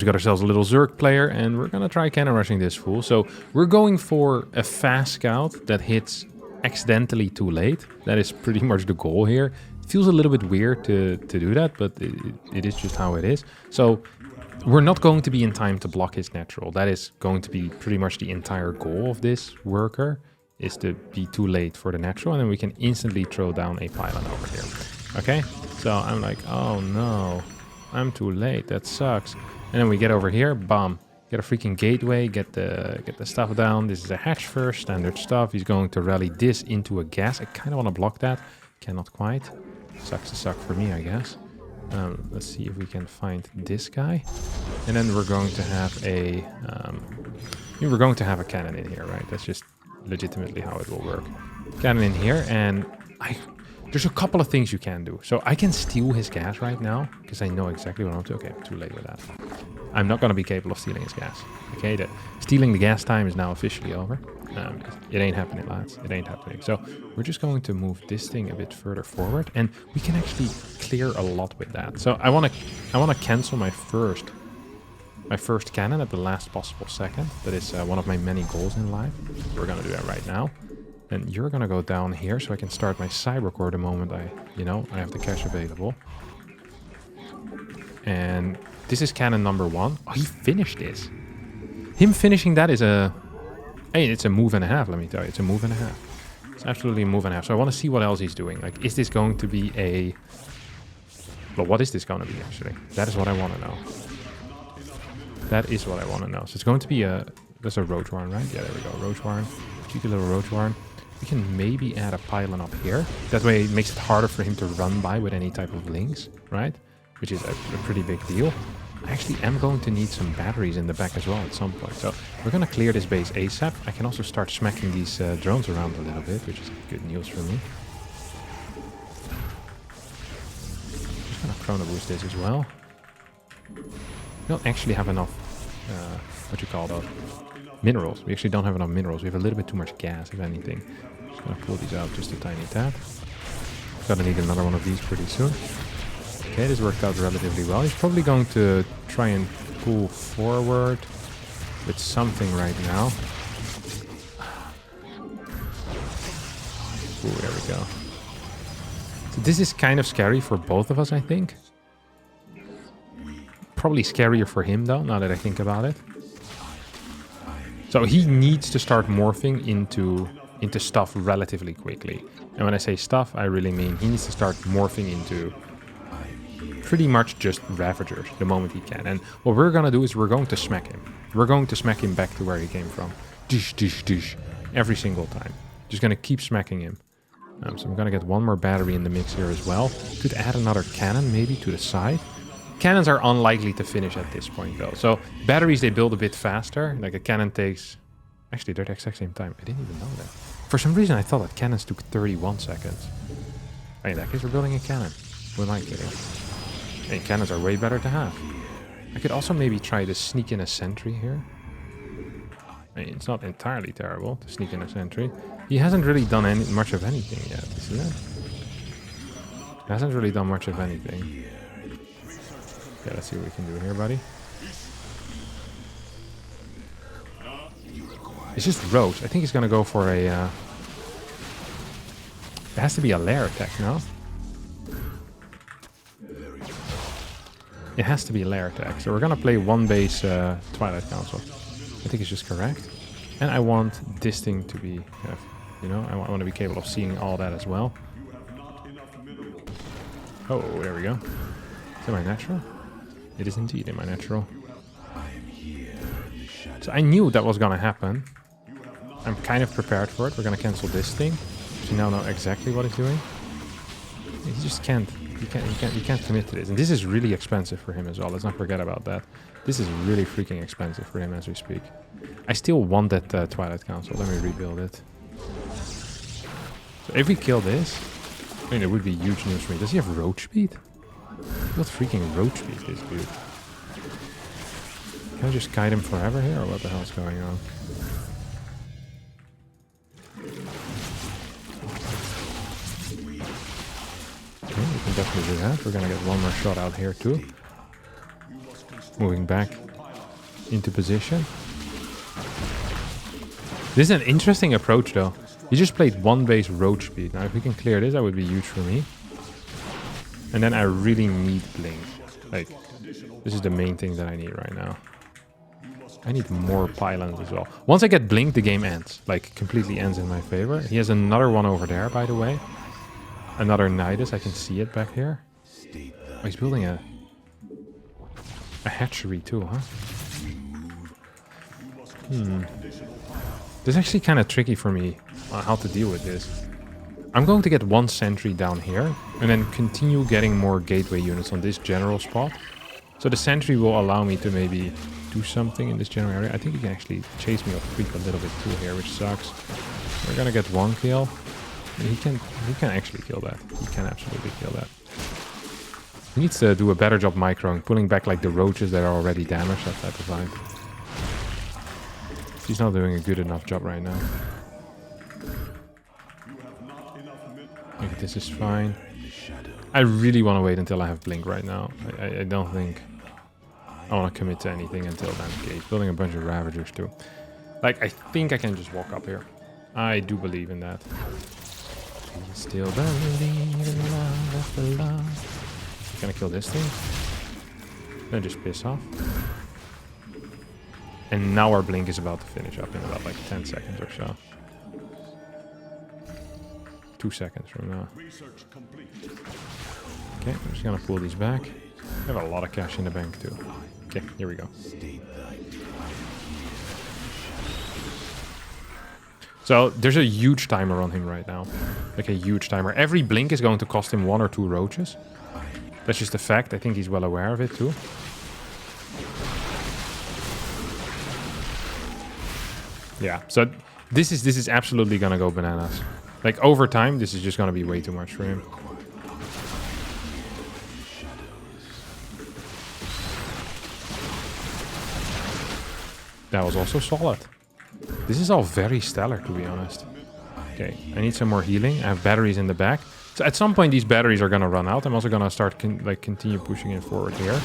We got ourselves a little Zerg player, and we're gonna try Cannonrushing this fool. So we're going for a fast scout that hits accidentally too late. That is pretty much the goal here. It feels a little bit weird to do that, but it is just how it is. So we're not going to be in time to block his natural. That is going to be pretty much the entire goal of this worker, is to be too late for the natural, and then we can instantly throw down a pylon over here. Okay, so I'm like, oh no, I'm too late, that sucks. And then we get over here, bam, get a freaking gateway, get the stuff down. This is a hatch first, standard stuff. He's going to rally this into a gas. I kind of want to block that, cannot quite. Sucks to suck for me, I guess. Let's see if we can find this guy, and then we're going to have a cannon in here, right? That's just legitimately how it will work. Cannon in here, and there's a couple of things you can do. So I can steal his gas right now because I know exactly what I'm doing. Okay, too late with that. I'm not going to be capable of stealing his gas. Okay, stealing the gas time is now officially over. It ain't happening, lads. It ain't happening. So we're just going to move this thing a bit further forward, and we can actually clear a lot with that. So I want to cancel my first cannon at the last possible second. That is one of my many goals in life. We're going to do that right now. And you're going to go down here so I can start my cyber core the moment I have the cash available. And this is cannon number 1. Oh, he finished this. Him finishing that is it's a move and a half, let me tell you. It's a move and a half. It's absolutely a move and a half. So I want to see what else he's doing. Like, is this going to be a... Well, what is this going to be, actually? That is what I want to know. That is what I want to know. So it's going to be there's a Roach Warren, right? Yeah, there we go. Roach Warren. Cheeky little Roach Warren. We can maybe add a pylon up here. That way it makes it harder for him to run by with any type of links, right? Which is a pretty big deal. I actually am going to need some batteries in the back as well at some point. So we're going to clear this base ASAP. I can also start smacking these drones around a little bit, which is good news for me. Just going to chrono boost this as well. We don't actually have enough, minerals. We actually don't have enough minerals. We have a little bit too much gas, if anything. Just gonna pull these out just a tiny tad. Gonna need another one of these pretty soon. Okay, this worked out relatively well. He's probably going to try and pull forward with something right now. Ooh, there we go. So this is kind of scary for both of us, I think. Probably scarier for him, though, now that I think about it. So he needs to start morphing into stuff relatively quickly. And when I say stuff, I really mean he needs to start morphing into pretty much just Ravagers the moment he can. And what we're going to do is we're going to smack him. We're going to smack him back to where he came from. Dish, dish, dish. Every single time. Just going to keep smacking him. So I'm going to get one more battery in the mix here as well. Could add another cannon maybe to the side. Cannons are unlikely to finish at this point, though. So batteries, they build a bit faster. Like a cannon takes... Actually, they're the exact same time. I didn't even know that. For some reason, I thought that cannons took 31 seconds. In that case, we're building a cannon. Who am I kidding? Hey, cannons are way better to have. I could also maybe try to sneak in a sentry here. I mean, it's not entirely terrible to sneak in a sentry. He hasn't really done much of anything yet, you see that? He hasn't really done much of anything. Okay, let's see what we can do here, buddy. It's just Roach. I think he's gonna go for a... It has to be a lair attack, no? It has to be a lair attack. So we're gonna play one base Twilight Council. I think it's just correct. And I want this thing to be... I want to be capable of seeing all that as well. Oh, there we go. Is that my natural? It is indeed in my natural. So I knew that was gonna happen. I'm kind of prepared for it. We're gonna cancel this thing. So now know exactly what he's doing. He just can't. You can't commit to this. And this is really expensive for him as well. Let's not forget about that. This is really freaking expensive for him as we speak. I still want that Twilight Council. Let me rebuild it. So if we kill this, I mean, it would be huge news for me. Does he have roach speed? What freaking roach speed this dude? Can I just guide him forever here, or what the hell's going on? Okay, we can definitely do that. We're gonna get one more shot out here too. Moving back into position. This is an interesting approach, though. He just played 1 base roach speed. Now, if we can clear this, that would be huge for me. And then I really need blink. Like, this is the main thing that I need right now. I need more pylons as well. Once I get blink, the game ends. Like, completely ends in my favor. He has another one over there, by the way. Another Nidus. I can see it back here. Oh, he's building a hatchery too, huh? This is actually kind of tricky for me on how to deal with this. I'm going to get 1 sentry down here and then continue getting more gateway units on this general spot. So the sentry will allow me to maybe do something in this general area. I think he can actually chase me off creep a little bit too here, which sucks. We're gonna get 1 kill. He can actually kill that. He can absolutely kill that. He needs to do a better job microing, pulling back like the roaches that are already damaged at that time. He's not doing a good enough job right now. Maybe this is fine. I really want to wait until I have blink right now. I don't think I want to commit to anything until then. Okay, he's building a bunch of ravagers too. Like, I think I can just walk up here. I do believe in that. You still believe in love after love. Gonna kill this thing. Then just piss off. And now our blink is about to finish up in about like 10 seconds or so. 2 seconds from now. Okay, I'm just gonna pull these back. I have a lot of cash in the bank too. Okay, here we go. So there's a huge timer on him right now. Like a huge timer. Every blink is going to cost him 1 or 2 roaches. That's just a fact. I think he's well aware of it too. Yeah, so this is absolutely gonna go bananas. Like, over time, this is just gonna be way too much for him. That was also solid. This is all very stellar, to be honest. Okay, I need some more healing. I have batteries in the back. So at some point, these batteries are gonna run out. I'm also gonna start continue pushing it forward here.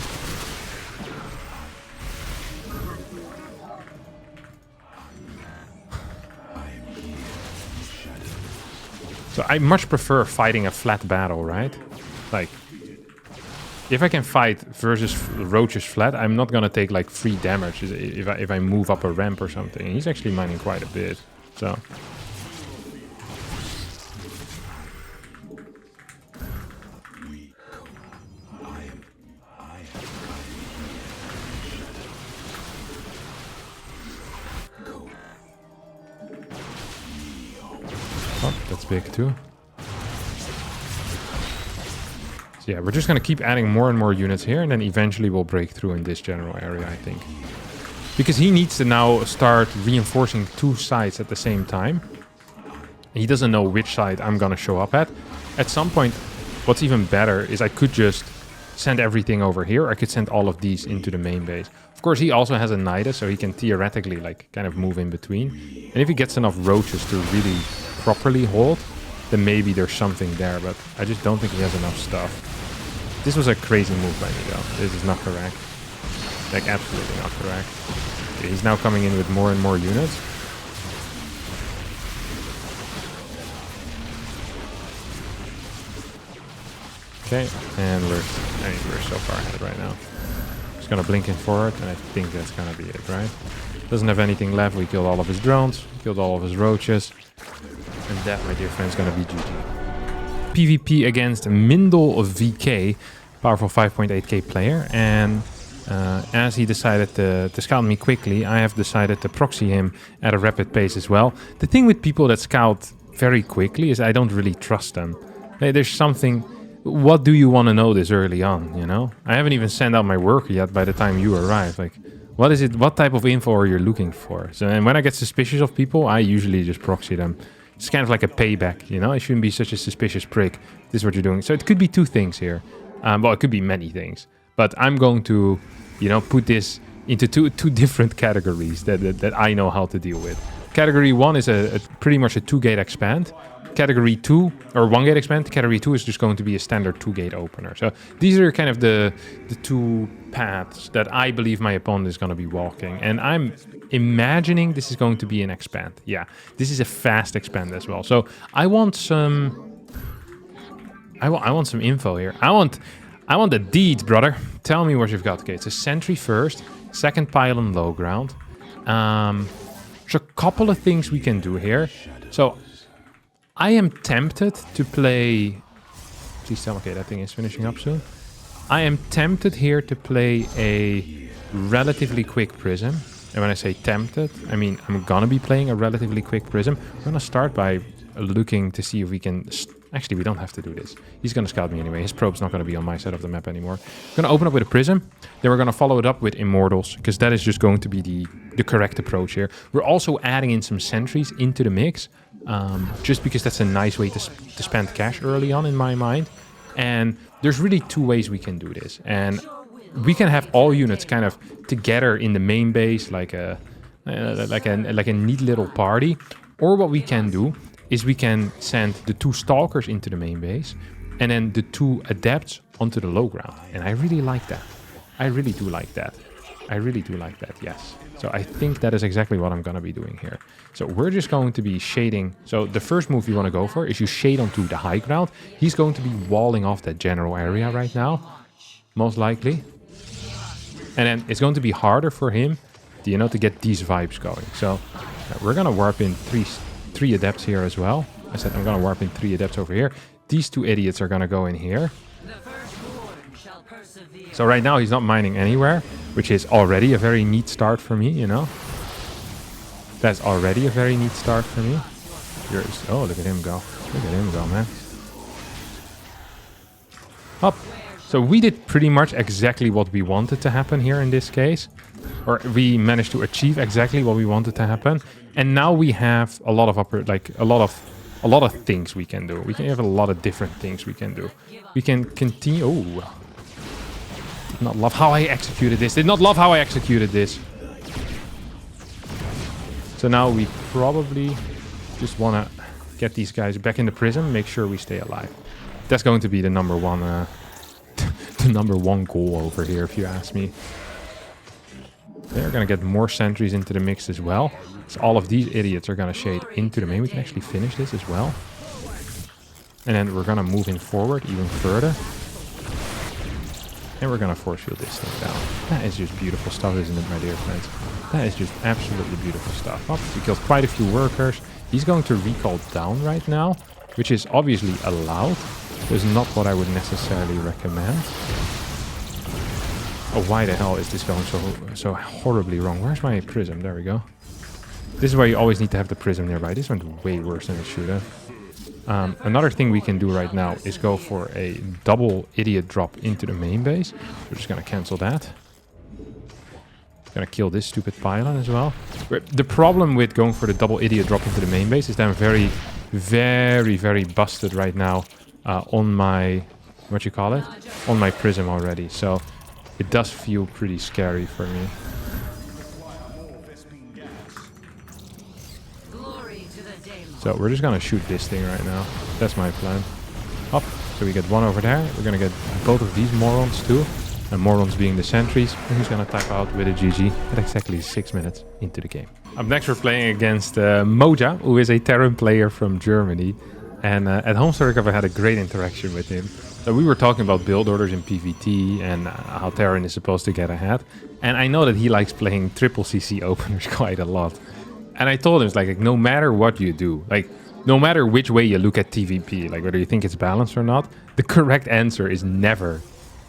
So I much prefer fighting a flat battle, right? Like, if I can fight versus roaches flat, I'm not gonna take like 3 damage if I move up a ramp or something. He's actually mining quite a bit, so. Oh, that's big too. So yeah, we're just going to keep adding more and more units here, and then eventually we'll break through in this general area, I think. Because he needs to now start reinforcing 2 sides at the same time. He doesn't know which side I'm going to show up at. At some point, what's even better is I could just send everything over here. I could send all of these into the main base. Of course, he also has a Nidus, so he can theoretically like kind of move in between. And if he gets enough roaches to really properly hold, then maybe there's something there, but I just don't think he has enough stuff. This was a crazy move by me, though. This is not correct. Like, absolutely not correct. Okay, he's now coming in with more and more units. Okay, and we're so far ahead right now. Just gonna blink in forward, and I think that's gonna be it, right? Doesn't have anything left. We killed all of his drones, killed all of his roaches. And that, my dear friend, is going to be GG. PvP against Mindel VK, powerful 5.8k player. And as he decided to scout me quickly, I have decided to proxy him at a rapid pace as well. The thing with people that scout very quickly is I don't really trust them. Hey, there's something... What do you want to know this early on, you know? I haven't even sent out my worker yet by the time you arrive. Like, what is it? What type of info are you looking for? So, and when I get suspicious of people, I usually just proxy them. It's kind of like a payback, you know? I shouldn't be such a suspicious prick. This is what you're doing. So it could be 2 things here. Well, it could be many things. But I'm going to, you know, put this into two different categories that I know how to deal with. Category 1 is a pretty much a 2-gate expand. Category 2 or 1 gate expand. Category 2 is just going to be a standard 2 gate opener. So these are kind of the two paths that I believe my opponent is going to be walking. And I'm imagining this is going to be an expand. Yeah, this is a fast expand as well. So I want some... I want some info here. I want the deeds, brother. Tell me what you've got. Okay, it's a sentry first, second pylon low ground. There's a couple of things we can do here. So I am tempted to play... Please tell me, okay, that thing is finishing up soon. I am tempted here to play a relatively quick prism. And when I say tempted, I mean I'm gonna be playing a relatively quick prism. I'm gonna start by looking to see if we can... Actually, we don't have to do this. He's going to scout me anyway. His probe's not going to be on my side of the map anymore. We're going to open up with a prism. Then we're going to follow it up with immortals, because that is just going to be the correct approach here. We're also adding in some sentries into the mix, just because that's a nice way to spend cash early on in my mind. And there's really two ways we can do this. And we can have all units kind of together in the main base, like a neat little party. Or what we can do is we can send the 2 stalkers into the main base and then the 2 adepts onto the low ground. And I really like that. I really do like that. I really do like that, yes. So I think that is exactly what I'm going to be doing here. So we're just going to be shading. So the first move you want to go for is you shade onto the high ground. He's going to be walling off that general area right now, most likely. And then it's going to be harder for him, to get these vibes going. So we're going to warp in 3 adepts here as well. I said I'm gonna warp in 3 adepts over here. These 2 idiots are gonna go in here. So right now he's not mining anywhere, which is already a very neat start for me, That's already a very neat start for me. Oh, look at him go. Look at him go, man. Up. So we did pretty much exactly what we wanted to happen here in this case. Or we managed to achieve exactly what we wanted to happen. And now we have a lot of a lot of things we can do. We can have a lot of different things we can do. We can continue. Oh, did not love how I executed this. Did not love how I executed this. So now we probably just want to get these guys back in the prism. Make sure we stay alive. That's going to be the number one, the number one goal over here, if you ask me. They're going to get more sentries into the mix as well. So all of these idiots are going to shade into the main. We can actually finish this as well. And then we're going to move in forward even further. And we're going to force field this thing down. That is just beautiful stuff, isn't it, my dear friends? That is just absolutely beautiful stuff. Oh, we killed quite a few workers. He's going to recall down right now, which is obviously allowed. But is not what I would necessarily recommend. Oh, why the hell is this going so horribly wrong? Where's my prism? There we go. This is why you always need to have the prism nearby. This went way worse than it should have. Another thing we can do right now is go for a double idiot drop into the main base. We're just going to cancel that. Going to kill this stupid pylon as well. The problem with going for the double idiot drop into the main base is that I'm very, very, very busted right now on my... on my prism already. So it does feel pretty scary for me. So we're just gonna shoot this thing right now. That's my plan. Up. So we get one over there. We're gonna get both of these morons too. And morons being the sentries. And he's gonna type out with a GG at exactly 6 minutes into the game. Up next we're playing against Moja, who is a Terran player from Germany. And at home Circuit I had a great interaction with him. So we were talking about build orders in PvT and how Terran is supposed to get ahead. And I know that he likes playing triple CC openers quite a lot. And I told him, it's like, no matter what you do, like, no matter which way you look at TVP, like whether you think it's balanced or not, the correct answer is never,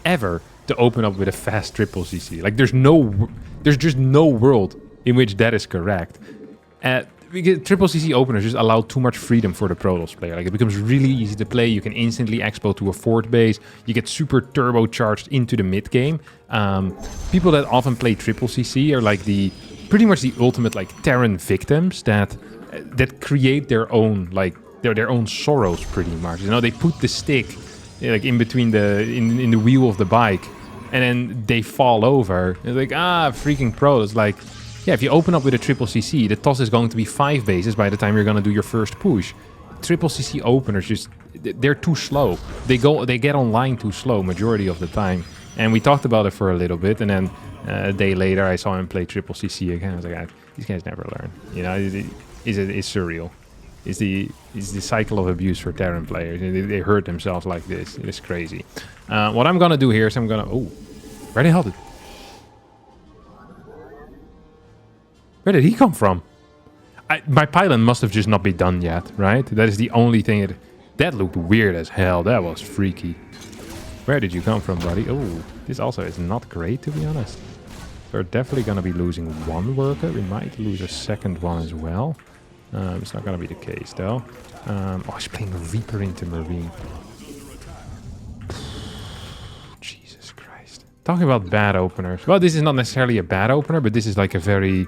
ever to open up with a fast triple CC. Like, there's just no world in which that is correct. Because triple CC openers just allow too much freedom for the Protoss player. Like, it becomes really easy to play. You can instantly expo to a fort base. You get super turbocharged into the mid game. People that often play triple CC are like pretty much the ultimate like Terran victims that create their own like their own sorrows pretty much. They put the stick like in between in the wheel of the bike, and then they fall over. It's like freaking Protoss. Like, yeah, if you open up with a triple CC, the toss is going to be 5 bases by the time you're going to do your first push. triple CC openers just they're too slow. They get online too slow majority of the time. And we talked about it for a little bit, and then a day later I saw him play triple CC again. I was like, these guys never learn. You know, it's surreal. It's the cycle of abuse for Terran players. They hurt themselves like this. It's crazy. What I'm gonna do here is I'm gonna where the hell where did he come from? My pylon must have just not been done yet, right? That is the only thing. That looked weird as hell. That was freaky. Where did you come from, buddy? Oh, this also is not great, to be honest. We're definitely going to be losing one worker. We might lose a second one as well. It's not going to be the case, though. He's playing Reaper into Marine. Jesus Christ. Talking about bad openers. Well, this is not necessarily a bad opener, but this is like a very...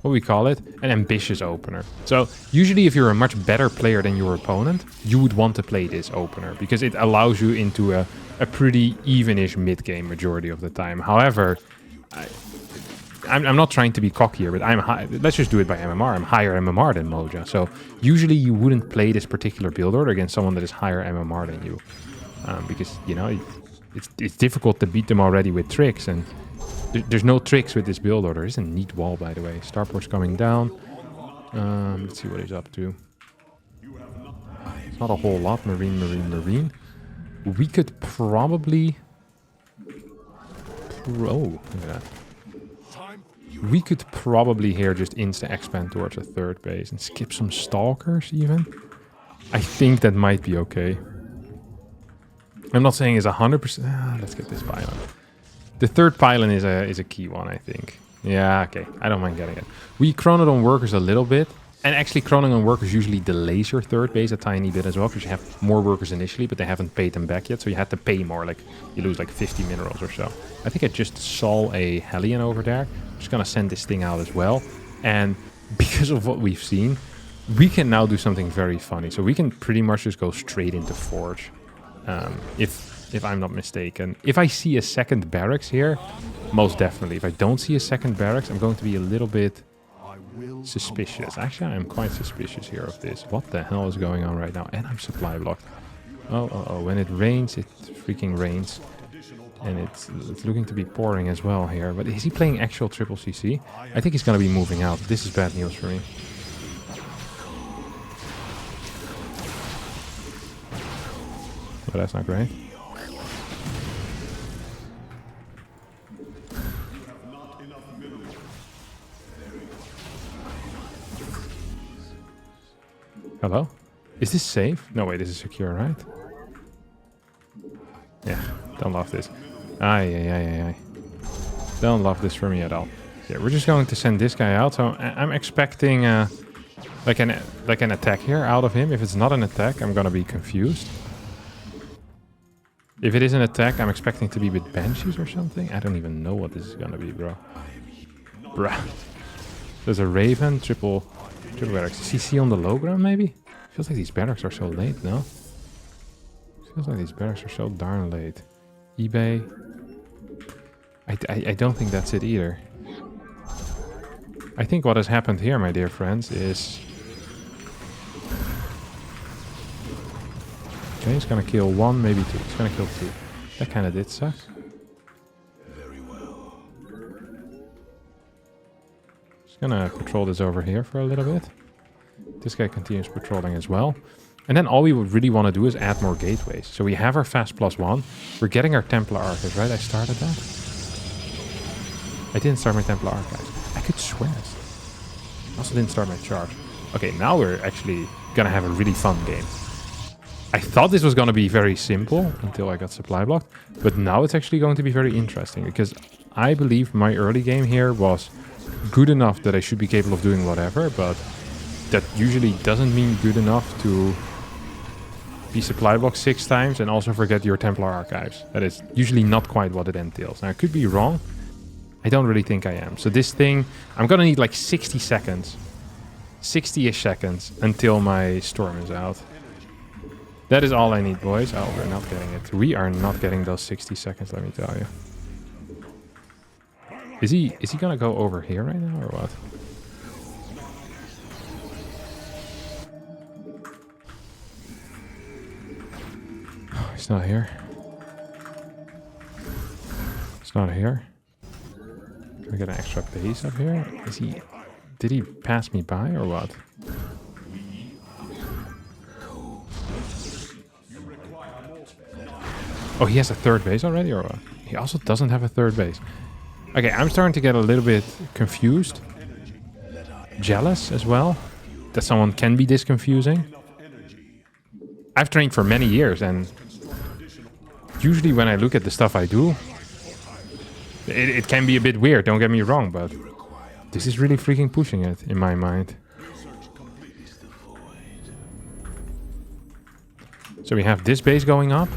what we call it, an ambitious opener. So usually if you're a much better player than your opponent, you would want to play this opener because it allows you into a pretty even-ish mid-game majority of the time. However, I'm not trying to be cocky here, but I'm high. Let's just do it by MMR. I'm higher MMR than Moja. So usually you wouldn't play this particular build order against someone that is higher MMR than you. Because, you know, it's difficult to beat them already with tricks, and there's no tricks with this build order. It's a neat wall, by the way. Starport's coming down. Let's see what he's up to. It's not a whole lot. Marine. We could probably... look at that. We could probably here just insta-expand towards a third base and skip some stalkers even. I think that might be okay. I'm not saying it's 100%. Let's get this pylon. The third pylon is a key one, I think. Yeah, okay. I don't mind getting it. We chroned on workers a little bit. And actually, chroning on workers usually delays your third base a tiny bit as well, because you have more workers initially, but they haven't paid them back yet. So you had to pay more, like you lose like 50 minerals or so. I think I just saw a Hellion over there. I'm just going to send this thing out as well. And because of what we've seen, we can now do something very funny. So we can pretty much just go straight into Forge, if I'm not mistaken. If I see a second barracks here, most definitely. If I don't see a second barracks, I'm going to be a little bit... suspicious. Actually, I'm quite suspicious here of this. What the hell is going on right now? And I'm supply blocked. Oh. When it rains, it freaking rains. And it's looking to be pouring as well here. But is he playing actual triple CC? I think he's going to be moving out. This is bad news for me. But that's not great. Hello? Is this safe? No, wait, this is secure, right? Yeah, don't love this. Aye. Don't love this for me at all. Yeah, we're just going to send this guy out. So I'm expecting like an attack here out of him. If it's not an attack, I'm gonna be confused. If it is an attack, I'm expecting to be with Banshees or something. I don't even know what this is gonna be, bro. Bruh. There's a Raven, triple barracks. CC on the low ground, maybe? Feels like these barracks are so late, no? Feels like these barracks are so darn late. eBay. I don't think that's it either. I think what has happened here, my dear friends, is... okay, he's gonna kill one, maybe two. He's gonna kill two. That kind of did suck. Gonna patrol this over here for a little bit. This guy continues patrolling as well. And then all we would really want to do is add more gateways. So we have our fast +1. We're getting our Templar Archives, right? I started that. I didn't start my Templar Archives. I could swear it. I also didn't start my charge. Okay, now we're actually gonna have a really fun game. I thought this was gonna be very simple until I got supply blocked. But now it's actually going to be very interesting, because I believe my early game here was good enough that I should be capable of doing whatever, but that usually doesn't mean good enough to be supply blocked 6 times and also forget your Templar Archives. That is usually not quite what it entails. Now, I could be wrong. I don't really think I am. So this thing, I'm gonna need like 60 seconds. 60-ish seconds until my storm is out. That is all I need, boys. Oh, we're not getting it. We are not getting those 60 seconds, let me tell you. Is he gonna go over here right now, or what? it's not here. It's not here. Can I get an extra base up here? Is he... Did he pass me by or what? Oh, he has a third base already or what? He also doesn't have a third base. Okay, I'm starting to get a little bit confused. Jealous as well. That someone can be this confusing. I've trained for many years and usually when I look at the stuff I do, it can be a bit weird, don't get me wrong, but this is really freaking pushing it in my mind. So we have this base going up.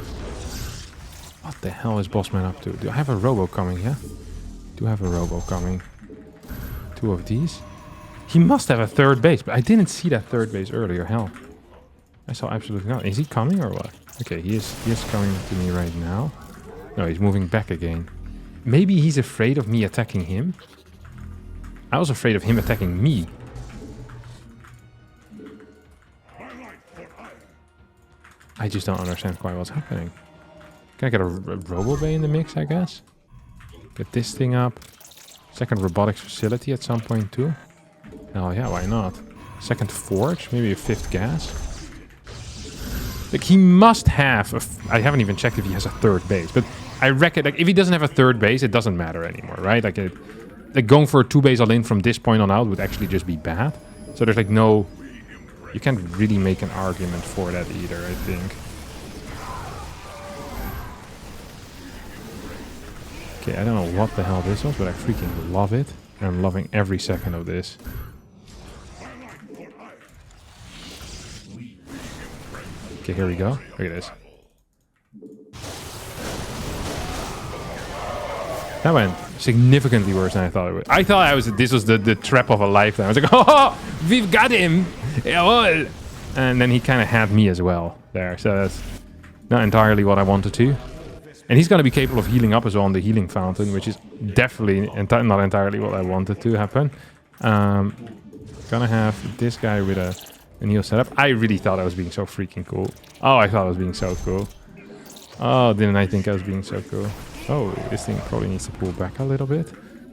What the hell is Bossman up to? Do I have a robo coming, yeah? Do have a robo coming. 2 of these. He must have a third base, but I didn't see that third base earlier. Hell. I saw absolutely nothing. Is he coming or what? Okay, he is coming to me right now. No, he's moving back again. Maybe he's afraid of me attacking him. I was afraid of him attacking me. I just don't understand quite what's happening. Can I get a Robo Bay in the mix, I guess? Get this thing up. Second robotics facility at some point too. Hell yeah, why not? Second forge, maybe a 5th gas. Like he must have, I haven't even checked if he has a third base, but I reckon like if he doesn't have a third base, it doesn't matter anymore, right? Like, like going for a 2 base all-in from this point on out would actually just be bad. So there's like no, you can't really make an argument for that either, I think. Okay, I don't know what the hell this was, but I freaking love it. And I'm loving every second of this. Okay, here we go. Look at this. That went significantly worse than I thought it would. I thought this was the trap of a lifetime. I was like, oh, we've got him! Jawohl! And then he kind of had me as well there. So that's not entirely what I wanted to. And he's going to be capable of healing up as well on the healing fountain, which is definitely not entirely what I wanted to happen. Gonna have this guy with a heal setup. I really thought I was being so freaking cool. Oh, I thought I was being so cool. Oh, didn't I think I was being so cool? Oh, this thing probably needs to pull back a little bit.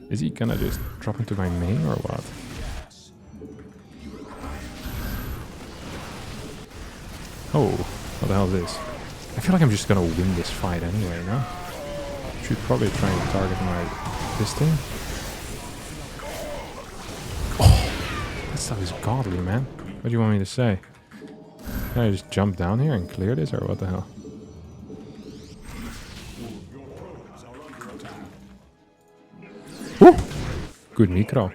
Is he gonna just drop into my main or what? Oh, what the hell is this? I feel like I'm just gonna win this fight anyway, no? Should probably try and target this thing. Oh, that stuff is godly, man. What do you want me to say? Can I just jump down here and clear this, or what the hell? Woo! Good micro.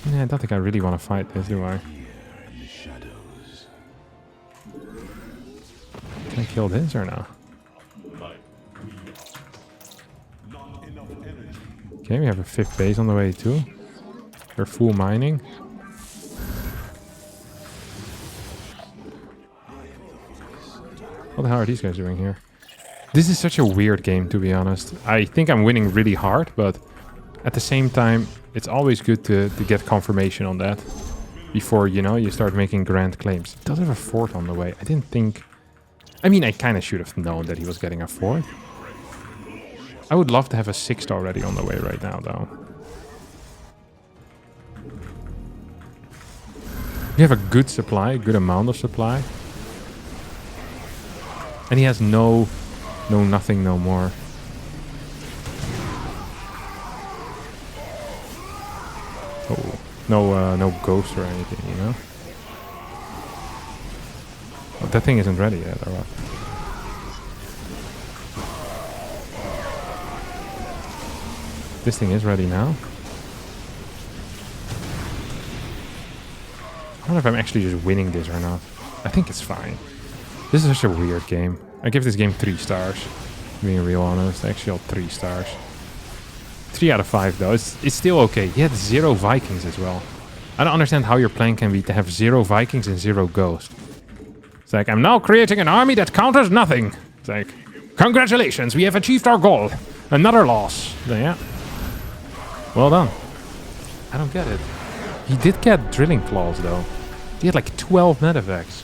Yeah, I don't think I really want to fight this, do I? Can I kill this or no? Okay, we have a 5th base on the way too. We're full mining. What the hell are these guys doing here? This is such a weird game, to be honest. I think I'm winning really hard, but at the same time, it's always good to get confirmation on that before, you know, you start making grand claims. It does have a 4th on the way. I didn't think... I mean, I kind of should have known that he was getting a 4th. I would love to have a 6th already on the way right now, though. You have a good supply, good amount of supply. And he has no nothing, no more. Oh, no ghost or anything, you know? Oh, that thing isn't ready yet, or what? This thing is ready now. I wonder if I'm actually just winning this or not. I think it's fine. This is such a weird game. I give this game 3 stars. Being real honest, actually all 3 stars. 3 out of 5 though. It's still okay. He had 0 Vikings as well. I don't understand how your plan can be to have 0 Vikings and 0 Ghost. It's like, I'm now creating an army that counters nothing. It's like, congratulations, we have achieved our goal. Another loss. Yeah. Well done. I don't get it. He did get drilling claws though. He had like 12 net effects.